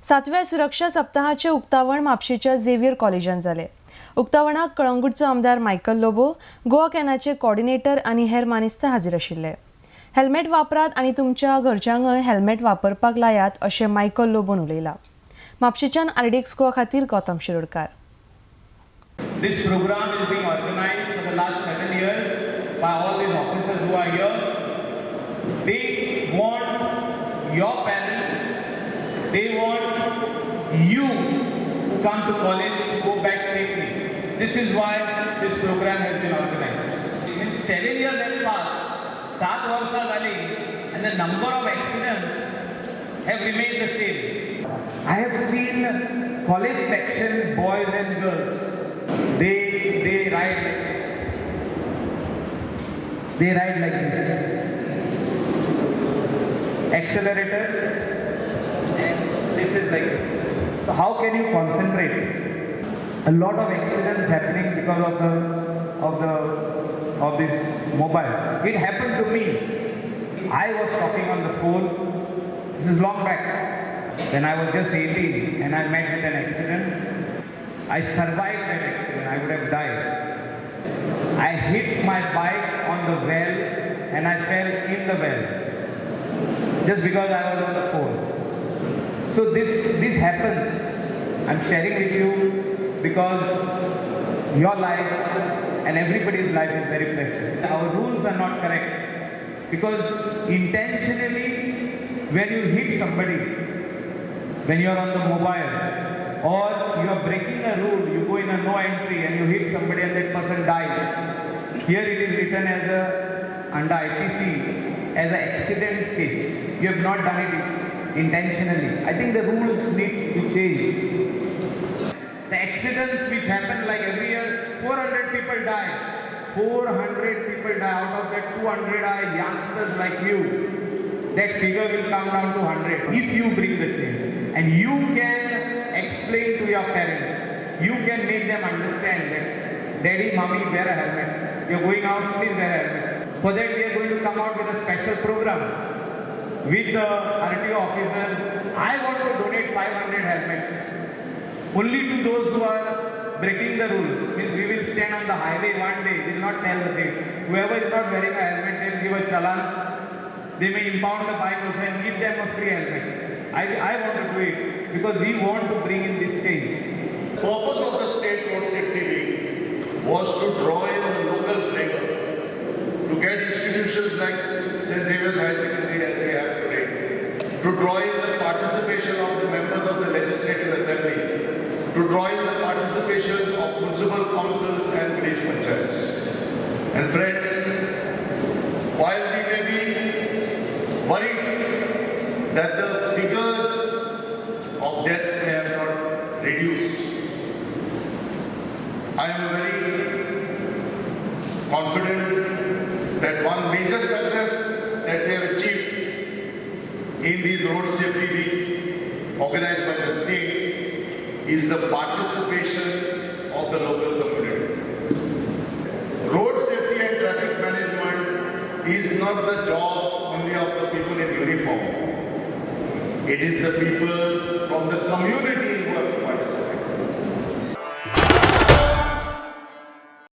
7व्या सुरक्षा सप्ताहाचे उक्तावण म्हापशेच्या झेवियर कॉलेजांत जाले। उक्तावणाक कळंगूटचो आमदार मायकल लोबो, गोवा कॅनाचे कोऑर्डिनेटर आनी हेर मानेस्त हाजीर आशिल्ले। हेल्मेट वापरात आनी तुमच्या घरच्यांकय हेल्मेट वापरपाक लायात अशें मायकल लोबोन उलयलां। म्हापशेच्यान आरडीएक्स गोवा खातीर Gautam Shirodkar. This program is being organized for the last 7 years by all these officers who are here. They want your parents, they want you who come to college to go back safely. This is why this program has been organized. In 7 years have passed, 7 वर्षा झाली, and the number of accidents have remained the same. I have seen college section boys and girls. They ride like this. Accelerator, and this is like this. So how can you concentrate? A lot of accidents happening because of this mobile. It happened to me. I was talking on the phone. This is long back when I was just 18 and I met with an accident. I survived that accident. I would have died. I hit my bike on the well and I fell in the well just because I was on the phone. So this happens. I'm sharing with you because your life and everybody's life is very precious. Our rules are not correct because intentionally when you hit somebody, when you are on the mobile, or you are breaking a rule, you go in a no entry and you hit somebody and that person dies. Here it is written as under IPC as an accident case. You have not done it intentionally. I think the rules need to change. The accidents which happen like every year, 400 people die. 400 people die. Out of that 200 are youngsters like you. That figure will come down to 100 if you bring the change. And you can explain to your parents. You can make them understand that daddy, mommy, wear a helmet. You're going out, please wear a helmet. For that we are going to come out with a special program with the RTO officers. I want to donate 500 helmets. Only to those who are breaking the rule. Means we will stand on the highway one day, we will not tell the date. Whoever is not wearing a helmet, they will give a challan. They may impound the bike also and give them a free helmet. I want to do it because we want to bring in this change. The purpose of the State Road Safety Week was to draw in a local flavor, to get institutions like St. Xavier's High Secondary as we have today, to draw in the participation of the members of the Legislative Assembly, to draw in the participation of municipal councils and village panchayats. And friends, while we may be worried that the figures of deaths may have not reduced, I am very confident that one major success that we have achieved in these road safety weeks organized by the state is the participation of the local community. Road safety and traffic management is not the job only of the people in uniform. It is the people from the community who are